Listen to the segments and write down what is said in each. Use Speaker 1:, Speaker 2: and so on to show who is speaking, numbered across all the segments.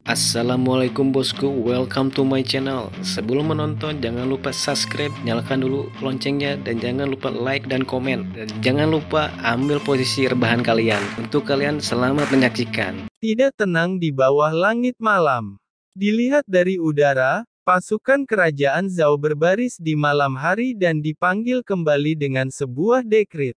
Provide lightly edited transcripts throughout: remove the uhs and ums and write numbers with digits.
Speaker 1: Assalamualaikum bosku, welcome to my channel. Sebelum menonton jangan lupa subscribe, nyalakan dulu loncengnya, dan jangan lupa like dan komen. Dan jangan lupa ambil posisi rebahan kalian. Untuk kalian selamat menyaksikan.
Speaker 2: Tidak tenang di bawah langit malam. Dilihat dari udara, pasukan kerajaan Zhao berbaris di malam hari dan dipanggil kembali dengan sebuah dekrit.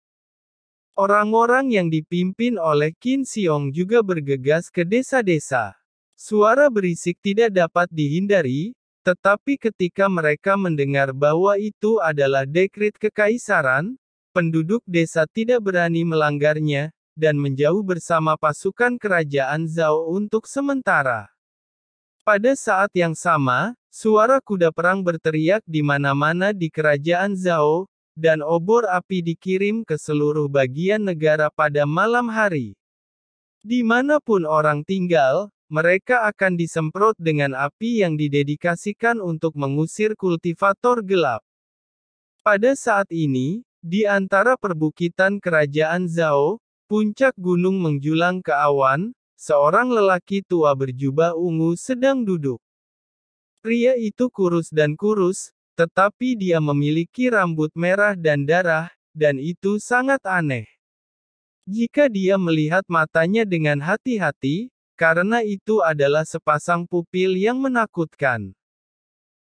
Speaker 2: Orang-orang yang dipimpin oleh Qin Xiong juga bergegas ke desa-desa. Suara berisik tidak dapat dihindari, tetapi ketika mereka mendengar bahwa itu adalah dekrit kekaisaran, penduduk desa tidak berani melanggarnya, dan menjauh bersama pasukan kerajaan Zhao untuk sementara. Pada saat yang sama, suara kuda perang berteriak di mana-mana di kerajaan Zhao, dan obor api dikirim ke seluruh bagian negara pada malam hari. Dimanapun orang tinggal, mereka akan disemprot dengan api yang didedikasikan untuk mengusir kultivator gelap. Pada saat ini, di antara perbukitan kerajaan Zhao, puncak gunung menjulang ke awan, seorang lelaki tua berjubah ungu sedang duduk. Pria itu kurus, tetapi dia memiliki rambut merah dan darah, dan itu sangat aneh. Jika dia melihat matanya dengan hati-hati, karena itu adalah sepasang pupil yang menakutkan.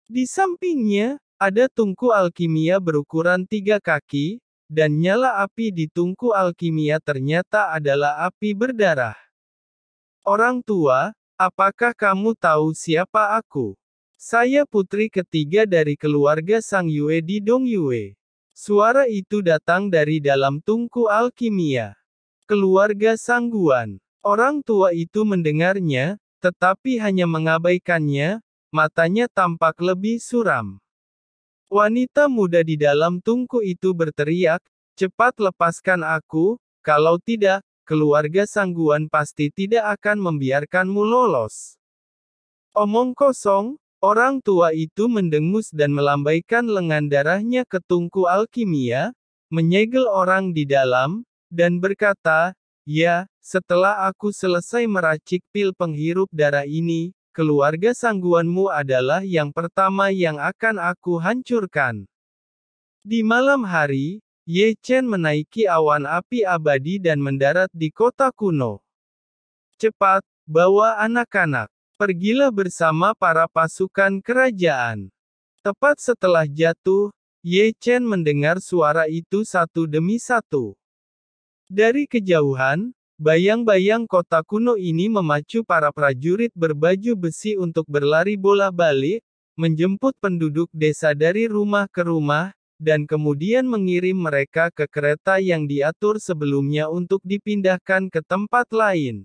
Speaker 2: Di sampingnya, ada tungku alkimia berukuran 3 kaki, dan nyala api di tungku alkimia ternyata adalah api berdarah. Orang tua, apakah kamu tahu siapa aku? Saya putri ketiga dari keluarga Sang Yue di Dong Yue. Suara itu datang dari dalam tungku alkimia. Keluarga Sangguan. Orang tua itu mendengarnya, tetapi hanya mengabaikannya, matanya tampak lebih suram. Wanita muda di dalam tungku itu berteriak, "Cepat lepaskan aku, kalau tidak, keluarga Sangguan pasti tidak akan membiarkanmu lolos." Omong kosong, orang tua itu mendengus dan melambaikan lengan darahnya ke tungku alkimia, menyegel orang di dalam, dan berkata, "Ya, setelah aku selesai meracik pil penghirup darah ini, keluarga Sangguanmu adalah yang pertama yang akan aku hancurkan." Di malam hari, Ye Chen menaiki awan api abadi dan mendarat di kota kuno. "Cepat, bawa anak-anak. Pergilah bersama para pasukan kerajaan." Tepat setelah jatuh, Ye Chen mendengar suara itu satu demi satu. Dari kejauhan, bayang-bayang kota kuno ini memacu para prajurit berbaju besi untuk berlari bola-balik, menjemput penduduk desa dari rumah ke rumah, dan kemudian mengirim mereka ke kereta yang diatur sebelumnya untuk dipindahkan ke tempat lain.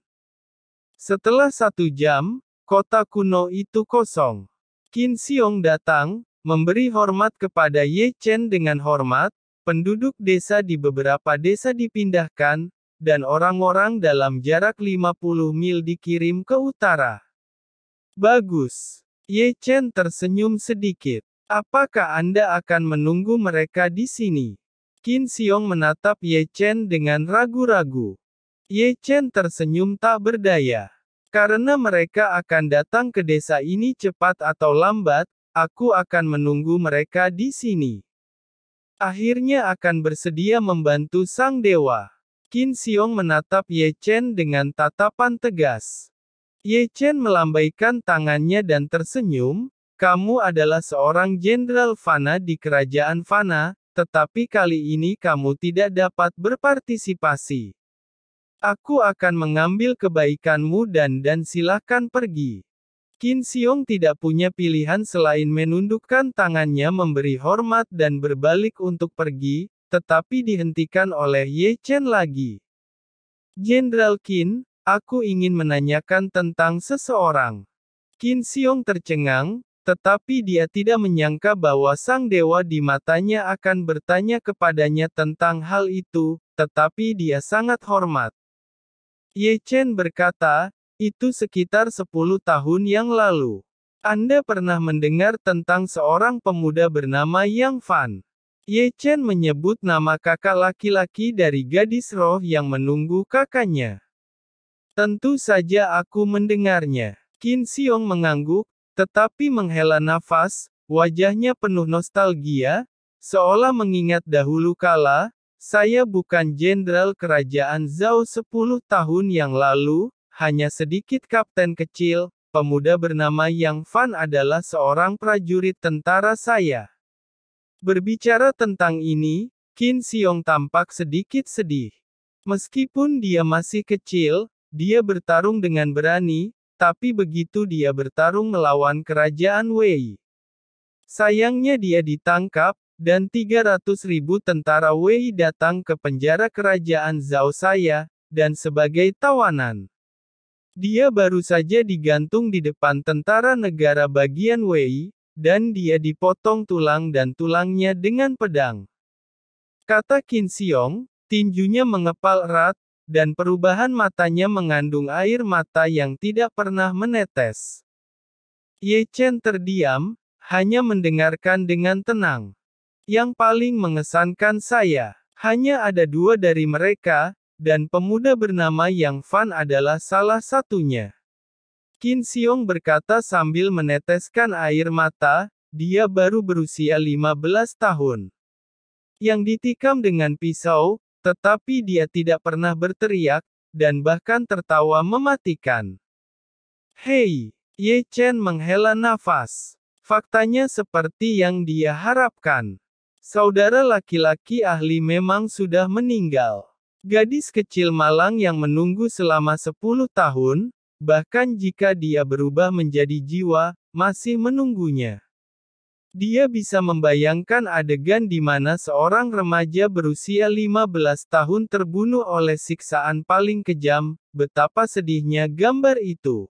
Speaker 2: Setelah 1 jam, kota kuno itu kosong. Qin Xiong datang, memberi hormat kepada Ye Chen dengan hormat. Penduduk desa di beberapa desa dipindahkan, dan orang-orang dalam jarak 50 mil dikirim ke utara. Bagus. Ye Chen tersenyum sedikit. Apakah Anda akan menunggu mereka di sini? Qin Xiong menatap Ye Chen dengan ragu-ragu. Ye Chen tersenyum tak berdaya. Karena mereka akan datang ke desa ini cepat atau lambat, aku akan menunggu mereka di sini. Akhirnya akan bersedia membantu sang dewa. Qin Xiong menatap Ye Chen dengan tatapan tegas. Ye Chen melambaikan tangannya dan tersenyum, "Kamu adalah seorang jenderal Fana di kerajaan Fana, tetapi kali ini kamu tidak dapat berpartisipasi. Aku akan mengambil kebaikanmu dan silakan pergi." Qin Xiong tidak punya pilihan selain menundukkan tangannya memberi hormat dan berbalik untuk pergi, tetapi dihentikan oleh Ye Chen lagi. "Jenderal Qin, aku ingin menanyakan tentang seseorang." Qin Xiong tercengang, tetapi dia tidak menyangka bahwa sang dewa di matanya akan bertanya kepadanya tentang hal itu, tetapi dia sangat hormat. Ye Chen berkata, "Itu sekitar 10 tahun yang lalu. Anda pernah mendengar tentang seorang pemuda bernama Yang Fan?" Ye Chen menyebut nama kakak laki-laki dari gadis roh yang menunggu kakaknya. "Tentu saja aku mendengarnya." Qin Xiong mengangguk, tetapi menghela nafas, wajahnya penuh nostalgia, seolah mengingat dahulu kala, saya bukan jenderal kerajaan Zhao 10 tahun yang lalu, hanya sedikit kapten kecil, pemuda bernama Yang Fan adalah seorang prajurit tentara saya. Berbicara tentang ini, Qin Xiong tampak sedikit sedih. Meskipun dia masih kecil, dia bertarung dengan berani, tapi begitu dia bertarung melawan kerajaan Wei, sayangnya dia ditangkap, dan 300.000 tentara Wei datang ke penjara kerajaan Zhao saya, dan sebagai tawanan. Dia baru saja digantung di depan tentara negara bagian Wei, dan dia dipotong tulang dan tulangnya dengan pedang. Kata Qin Xiong, tinjunya mengepal erat, dan perubahan matanya mengandung air mata yang tidak pernah menetes. Ye Chen terdiam, hanya mendengarkan dengan tenang. Yang paling mengesankan saya, hanya ada 2 dari mereka, dan pemuda bernama Yang Fan adalah salah satunya. Qin Xiong berkata sambil meneteskan air mata, dia baru berusia 15 tahun. Yang ditikam dengan pisau, tetapi dia tidak pernah berteriak, dan bahkan tertawa mematikan. Hei, Ye Chen menghela nafas. Faktanya seperti yang dia harapkan. Saudara laki-laki ahli memang sudah meninggal. Gadis kecil malang yang menunggu selama 10 tahun, bahkan jika dia berubah menjadi jiwa, masih menunggunya. Dia bisa membayangkan adegan di mana seorang remaja berusia 15 tahun terbunuh oleh siksaan paling kejam, betapa sedihnya gambar itu.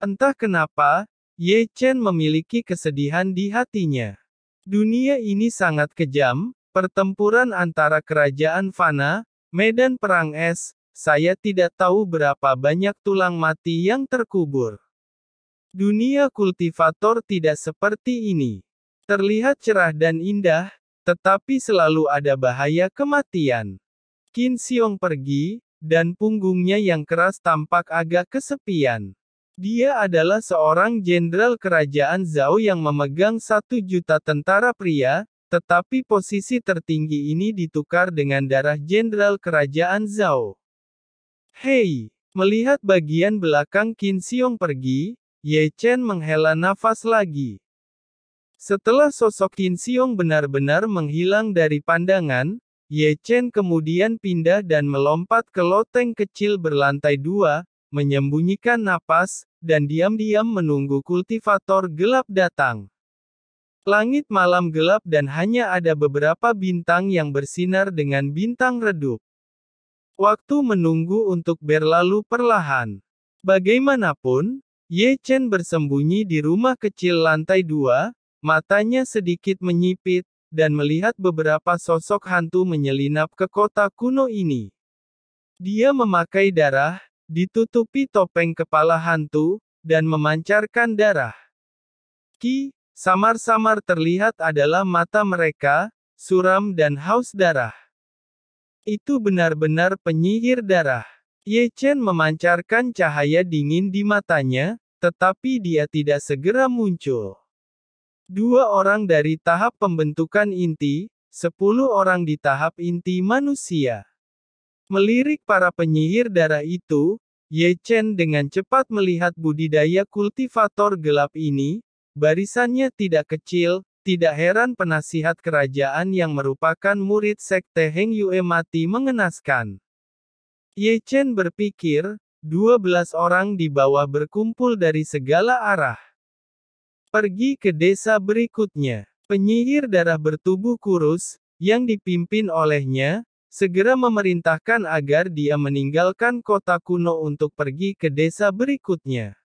Speaker 2: Entah kenapa, Ye Chen memiliki kesedihan di hatinya. Dunia ini sangat kejam, pertempuran antara kerajaan fana, medan perang es, saya tidak tahu berapa banyak tulang mati yang terkubur. Dunia kultivator tidak seperti ini. Terlihat cerah dan indah, tetapi selalu ada bahaya kematian. Qin Xiong pergi, dan punggungnya yang keras tampak agak kesepian. Dia adalah seorang jenderal kerajaan Zhao yang memegang 1 juta tentara pria, tetapi posisi tertinggi ini ditukar dengan darah jenderal kerajaan Zhao. Hei, melihat bagian belakang Qin Xiong pergi, Ye Chen menghela nafas lagi. Setelah sosok Qin Xiong benar-benar menghilang dari pandangan, Ye Chen kemudian pindah dan melompat ke loteng kecil berlantai 2, menyembunyikan napas, dan diam-diam menunggu kultivator gelap datang. Langit malam gelap dan hanya ada beberapa bintang yang bersinar dengan bintang redup. Waktu menunggu untuk berlalu perlahan. Bagaimanapun, Ye Chen bersembunyi di rumah kecil lantai 2, matanya sedikit menyipit, dan melihat beberapa sosok hantu menyelinap ke kota kuno ini. Dia memakai darah, ditutupi topeng kepala hantu, dan memancarkan darah. Samar-samar terlihat adalah mata mereka, suram dan haus darah. Itu benar-benar penyihir darah. Ye Chen memancarkan cahaya dingin di matanya, tetapi dia tidak segera muncul. 2 orang dari tahap pembentukan inti, 10 orang di tahap inti manusia. Melirik para penyihir darah itu, Ye Chen dengan cepat melihat budidaya kultivator gelap ini, barisannya tidak kecil, tidak heran penasihat kerajaan yang merupakan murid sekte Heng Yue mati mengenaskan. Ye Chen berpikir, 12 orang di bawah berkumpul dari segala arah. Pergi ke desa berikutnya. Penyihir darah bertubuh kurus, yang dipimpin olehnya, segera memerintahkan agar dia meninggalkan kota kuno untuk pergi ke desa berikutnya.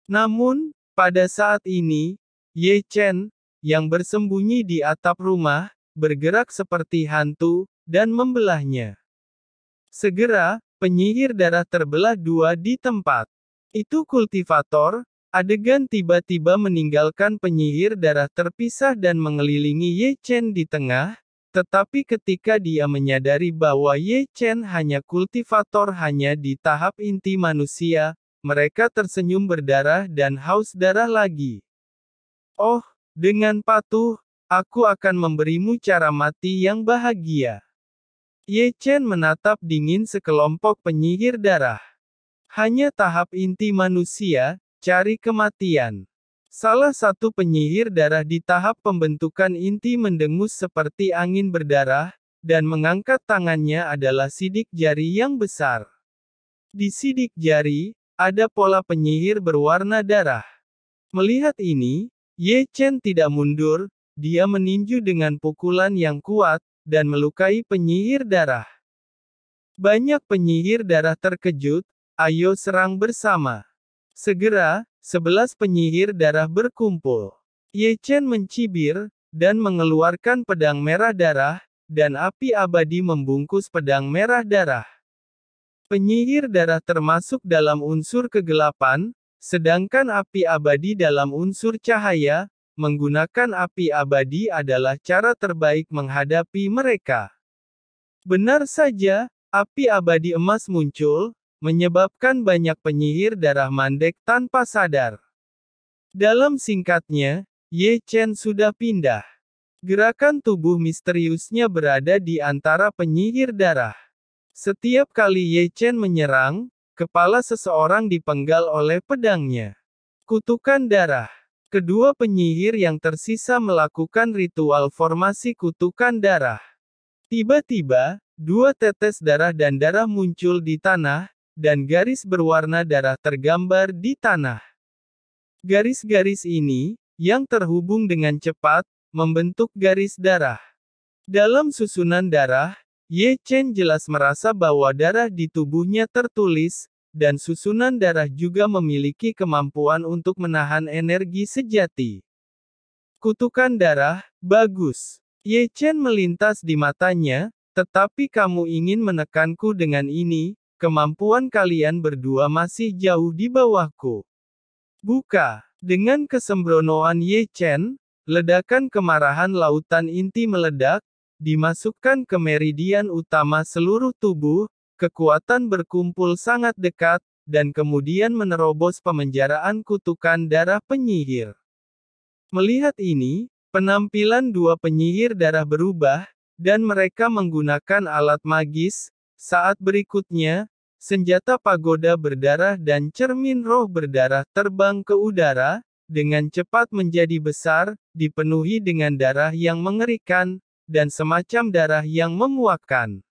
Speaker 2: Namun, pada saat ini, Ye Chen, yang bersembunyi di atap rumah, bergerak seperti hantu, dan membelahnya. Segera, penyihir darah terbelah 2 di tempat. Itu kultivator, adegan tiba-tiba meninggalkan penyihir darah terpisah dan mengelilingi Ye Chen di tengah, tetapi ketika dia menyadari bahwa Ye Chen hanya kultivator hanya di tahap inti manusia, mereka tersenyum berdarah dan haus darah lagi. Oh, dengan patuh, aku akan memberimu cara mati yang bahagia. Ye Chen menatap dingin sekelompok penyihir darah. Hanya tahap inti manusia, cari kematian. Salah satu penyihir darah di tahap pembentukan inti mendengus seperti angin berdarah, dan mengangkat tangannya adalah sidik jari yang besar. Di sidik jari, ada pola penyihir berwarna darah. Melihat ini, Ye Chen tidak mundur, dia meninju dengan pukulan yang kuat, dan melukai penyihir darah. Banyak penyihir darah terkejut, ayo serang bersama. Segera, 11 penyihir darah berkumpul. Ye Chen mencibir, dan mengeluarkan pedang merah darah, dan api abadi membungkus pedang merah darah. Penyihir darah termasuk dalam unsur kegelapan, sedangkan api abadi dalam unsur cahaya. Menggunakan api abadi adalah cara terbaik menghadapi mereka. Benar saja, api abadi emas muncul, menyebabkan banyak penyihir darah mandek tanpa sadar. Dalam singkatnya, Ye Chen sudah pindah. Gerakan tubuh misteriusnya berada di antara penyihir darah. Setiap kali Ye Chen menyerang, kepala seseorang dipenggal oleh pedangnya. Kutukan darah. Kedua penyihir yang tersisa melakukan ritual formasi kutukan darah. Tiba-tiba, 2 tetes darah dan darah muncul di tanah, dan garis berwarna darah tergambar di tanah. Garis-garis ini, yang terhubung dengan cepat, membentuk garis darah. Dalam susunan darah, Ye Chen jelas merasa bahwa darah di tubuhnya tertulis, dan susunan darah juga memiliki kemampuan untuk menahan energi sejati. Kutukan darah, bagus. Ye Chen melintas di matanya, tetapi kamu ingin menekanku dengan ini, kemampuan kalian berdua masih jauh di bawahku. Buka. Dengan kesembronoan Ye Chen, ledakan kemarahan lautan inti meledak, dimasukkan ke meridian utama seluruh tubuh, kekuatan berkumpul sangat dekat, dan kemudian menerobos pemenjaraan kutukan darah penyihir. Melihat ini, penampilan 2 penyihir darah berubah, dan mereka menggunakan alat magis. Saat berikutnya, senjata pagoda berdarah dan cermin roh berdarah terbang ke udara, dengan cepat menjadi besar, dipenuhi dengan darah yang mengerikan, dan semacam darah yang memuakkan.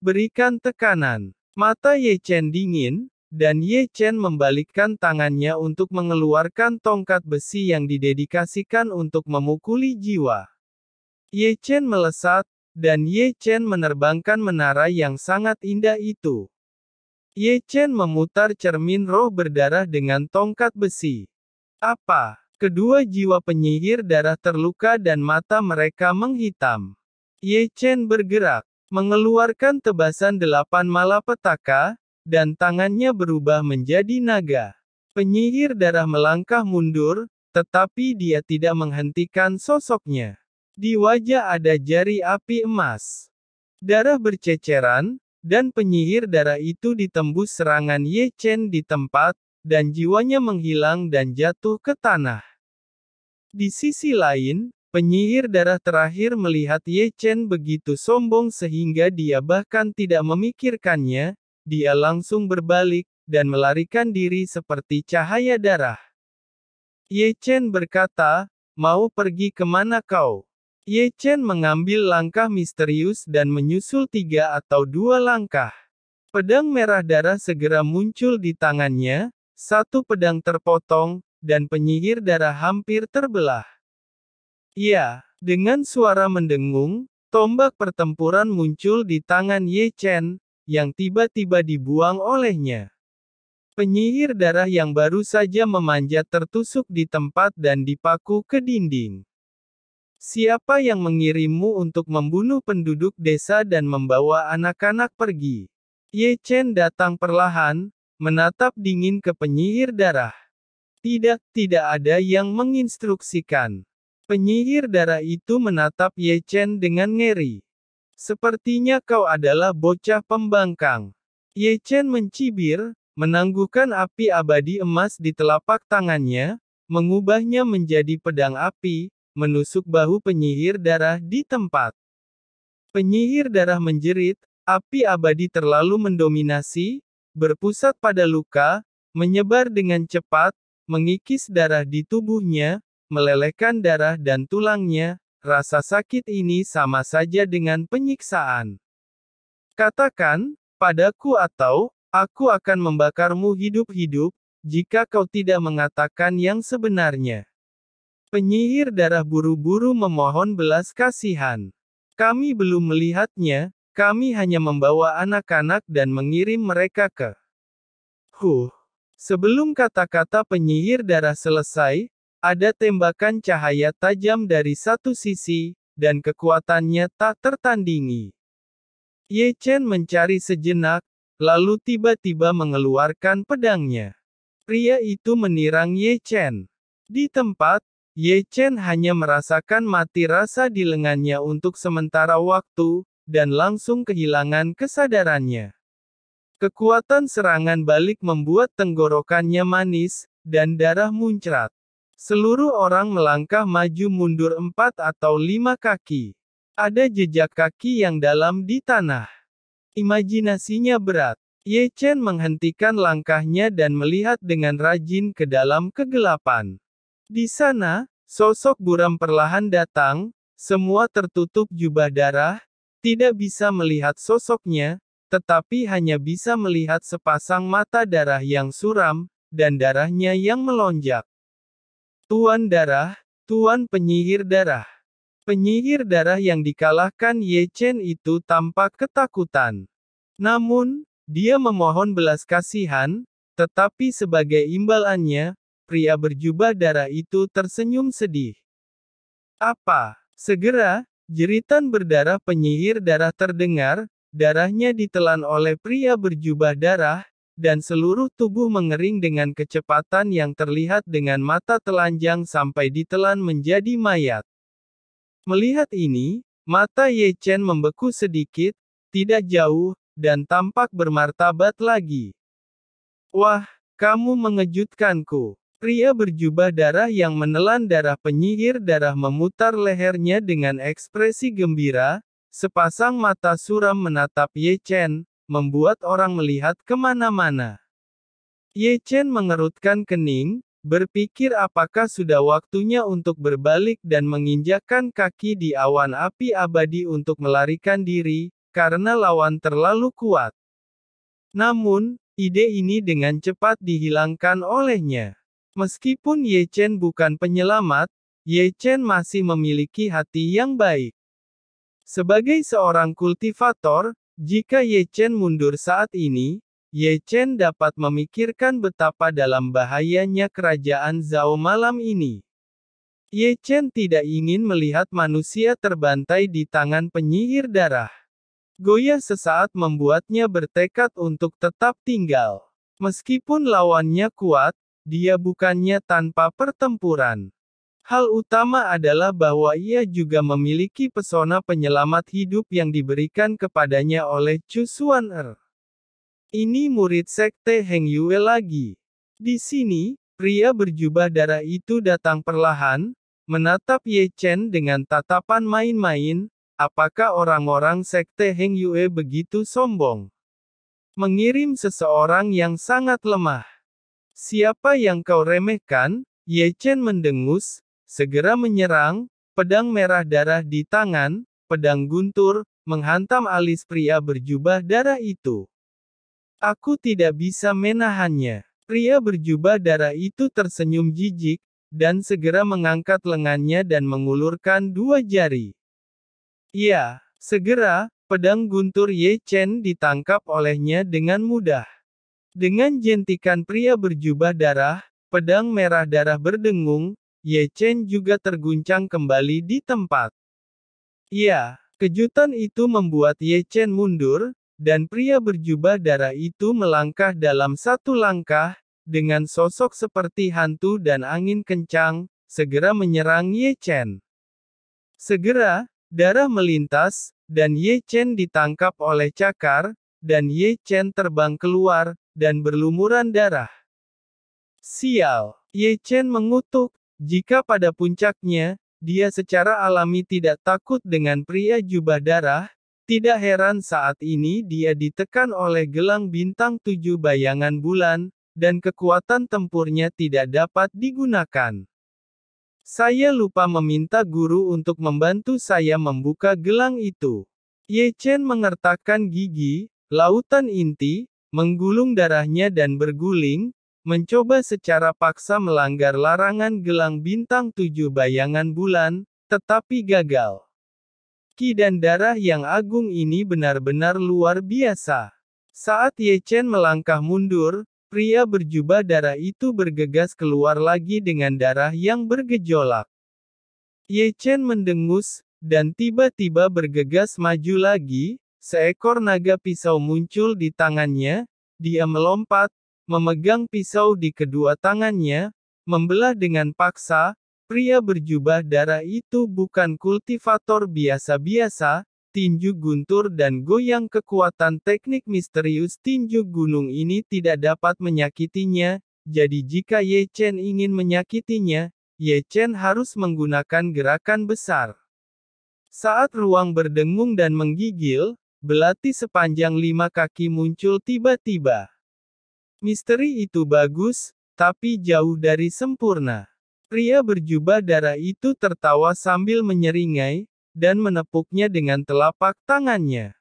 Speaker 2: Berikan tekanan. Mata Ye Chen dingin, dan Ye Chen membalikkan tangannya untuk mengeluarkan tongkat besi yang didedikasikan untuk memukuli jiwa. Ye Chen melesat, dan Ye Chen menerbangkan menara yang sangat indah itu. Ye Chen memutar cermin roh berdarah dengan tongkat besi. Apa? Kedua jiwa penyihir darah terluka dan mata mereka menghitam. Ye Chen bergerak, mengeluarkan tebasan 8 malapetaka, dan tangannya berubah menjadi naga. Penyihir darah melangkah mundur, tetapi dia tidak menghentikan sosoknya. Di wajah ada jari api emas. Darah berceceran, dan penyihir darah itu ditembus serangan Ye Chen di tempat, dan jiwanya menghilang dan jatuh ke tanah. Di sisi lain, penyihir darah terakhir melihat Ye Chen begitu sombong sehingga dia bahkan tidak memikirkannya, dia langsung berbalik, dan melarikan diri seperti cahaya darah. Ye Chen berkata, mau pergi kemana kau? Ye Chen mengambil langkah misterius dan menyusul 3 atau 2 langkah. Pedang merah darah segera muncul di tangannya, 1 pedang terpotong, dan penyihir darah hampir terbelah. Ya, dengan suara mendengung, tombak pertempuran muncul di tangan Ye Chen, yang tiba-tiba dibuang olehnya. Penyihir darah yang baru saja memanjat tertusuk di tempat dan dipaku ke dinding. Siapa yang mengirimmu untuk membunuh penduduk desa dan membawa anak-anak pergi? Ye Chen datang perlahan, menatap dingin ke penyihir darah. Tidak ada yang menginstruksikan. Penyihir darah itu menatap Ye Chen dengan ngeri. Sepertinya kau adalah bocah pembangkang. Ye Chen mencibir, menangguhkan api abadi emas di telapak tangannya, mengubahnya menjadi pedang api, menusuk bahu penyihir darah di tempat. Penyihir darah menjerit, api abadi terlalu mendominasi, berpusat pada luka, menyebar dengan cepat, mengikis darah di tubuhnya, melelehkan darah dan tulangnya. Rasa sakit ini sama saja dengan penyiksaan. Katakan padaku atau aku akan membakarmu hidup-hidup, jika kau tidak mengatakan yang sebenarnya. Penyihir darah buru-buru memohon belas kasihan. Kami belum melihatnya, kami hanya membawa anak-anak dan mengirim mereka ke. Sebelum kata-kata penyihir darah selesai, ada tembakan cahaya tajam dari satu sisi, dan kekuatannya tak tertandingi. Ye Chen mencari sejenak, lalu tiba-tiba mengeluarkan pedangnya. Pria itu menirang Ye Chen. Di tempat, Ye Chen hanya merasakan mati rasa di lengannya untuk sementara waktu, dan langsung kehilangan kesadarannya. Kekuatan serangan balik membuat tenggorokannya manis, dan darah muncrat. Seluruh orang melangkah maju mundur 4 atau 5 kaki. Ada jejak kaki yang dalam di tanah. Imajinasinya berat. Ye Chen menghentikan langkahnya dan melihat dengan rajin ke dalam kegelapan. Di sana, sosok buram perlahan datang, semua tertutup jubah darah, tidak bisa melihat sosoknya, tetapi hanya bisa melihat sepasang mata darah yang suram, dan darahnya yang melonjak. Tuan darah, Tuan penyihir darah. Penyihir darah yang dikalahkan Ye Chen itu tampak ketakutan. Namun, dia memohon belas kasihan, tetapi sebagai imbalannya, pria berjubah darah itu tersenyum sedih. Apa? Segera, jeritan berdarah penyihir darah terdengar, darahnya ditelan oleh pria berjubah darah, dan seluruh tubuh mengering dengan kecepatan yang terlihat dengan mata telanjang sampai ditelan menjadi mayat. Melihat ini, mata Ye Chen membeku sedikit, tidak jauh, dan tampak bermartabat lagi. Wah, kamu mengejutkanku. Pria berjubah darah yang menelan darah penyihir darah memutar lehernya dengan ekspresi gembira, sepasang mata suram menatap Ye Chen, membuat orang melihat kemana-mana. Ye Chen mengerutkan kening, berpikir apakah sudah waktunya untuk berbalik dan menginjakkan kaki di awan api abadi untuk melarikan diri, karena lawan terlalu kuat. Namun, ide ini dengan cepat dihilangkan olehnya. Meskipun Ye Chen bukan penyelamat, Ye Chen masih memiliki hati yang baik. Sebagai seorang kultivator, jika Ye Chen mundur saat ini, Ye Chen dapat memikirkan betapa dalam bahayanya kerajaan Zhao malam ini. Ye Chen tidak ingin melihat manusia terbantai di tangan penyihir darah. Goyah sesaat membuatnya bertekad untuk tetap tinggal. Meskipun lawannya kuat, dia bukannya tanpa pertempuran. Hal utama adalah bahwa ia juga memiliki pesona penyelamat hidup yang diberikan kepadanya oleh Chu Xuan-er. Ini murid sekte Heng Yue lagi. Di sini, pria berjubah darah itu datang perlahan, menatap Ye Chen dengan tatapan main-main. Apakah orang-orang sekte Heng Yue begitu sombong? Mengirim seseorang yang sangat lemah. Siapa yang kau remehkan? Ye Chen mendengus, segera menyerang, pedang merah darah di tangan, pedang guntur, menghantam alis pria berjubah darah itu. Aku tidak bisa menahannya. Pria berjubah darah itu tersenyum jijik, dan segera mengangkat lengannya dan mengulurkan dua jari. Ya, segera, pedang guntur Ye Chen ditangkap olehnya dengan mudah. Dengan jentikan pria berjubah darah, pedang merah darah berdengung, Ye Chen juga terguncang kembali di tempat. Ya, kejutan itu membuat Ye Chen mundur, dan pria berjubah darah itu melangkah dalam satu langkah, dengan sosok seperti hantu dan angin kencang, segera menyerang Ye Chen. Segera, darah melintas, dan Ye Chen ditangkap oleh cakar, dan Ye Chen terbang keluar, dan berlumuran darah. Sial! Ye Chen mengutuk. Jika pada puncaknya, dia secara alami tidak takut dengan pria jubah darah, tidak heran saat ini dia ditekan oleh gelang bintang 7 bayangan bulan, dan kekuatan tempurnya tidak dapat digunakan. Saya lupa meminta guru untuk membantu saya membuka gelang itu. Ye Chen mengertakkan gigi, lautan inti, menggulung darahnya dan berguling, mencoba secara paksa melanggar larangan gelang bintang 7 bayangan bulan, tetapi gagal. Ki dan darah yang agung ini benar-benar luar biasa. Saat Ye Chen melangkah mundur, pria berjubah darah itu bergegas keluar lagi dengan darah yang bergejolak. Ye Chen mendengus, dan tiba-tiba bergegas maju lagi, seekor naga pisau muncul di tangannya, dia melompat, memegang pisau di kedua tangannya, membelah dengan paksa. Pria berjubah darah itu bukan kultivator biasa-biasa, tinju guntur dan goyang kekuatan teknik misterius tinju gunung ini tidak dapat menyakitinya, jadi jika Ye Chen ingin menyakitinya, Ye Chen harus menggunakan gerakan besar. Saat ruang berdengung dan menggigil, belati sepanjang 5 kaki muncul tiba-tiba. Misteri itu bagus, tapi jauh dari sempurna. Pria berjubah darah itu tertawa sambil menyeringai, dan menepuknya dengan telapak tangannya.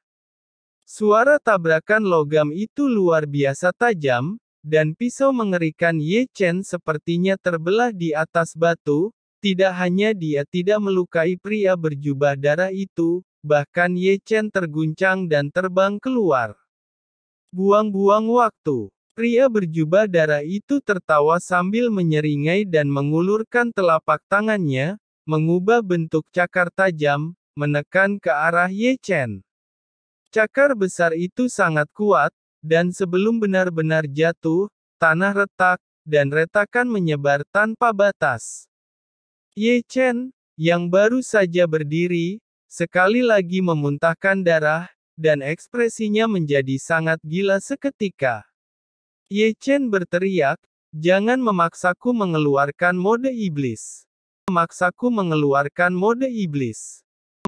Speaker 2: Suara tabrakan logam itu luar biasa tajam, dan pisau mengerikan Ye Chen sepertinya terbelah di atas batu. Tidak hanya dia tidak melukai pria berjubah darah itu, bahkan Ye Chen terguncang dan terbang keluar. Buang-buang waktu. Pria berjubah darah itu tertawa sambil menyeringai dan mengulurkan telapak tangannya, mengubah bentuk cakar tajam, menekan ke arah Ye Chen. Cakar besar itu sangat kuat, dan sebelum benar-benar jatuh, tanah retak, dan retakan menyebar tanpa batas. Ye Chen, yang baru saja berdiri, sekali lagi memuntahkan darah, dan ekspresinya menjadi sangat gila seketika. Ye Chen berteriak, "Jangan memaksaku mengeluarkan mode iblis. Memaksaku mengeluarkan mode iblis."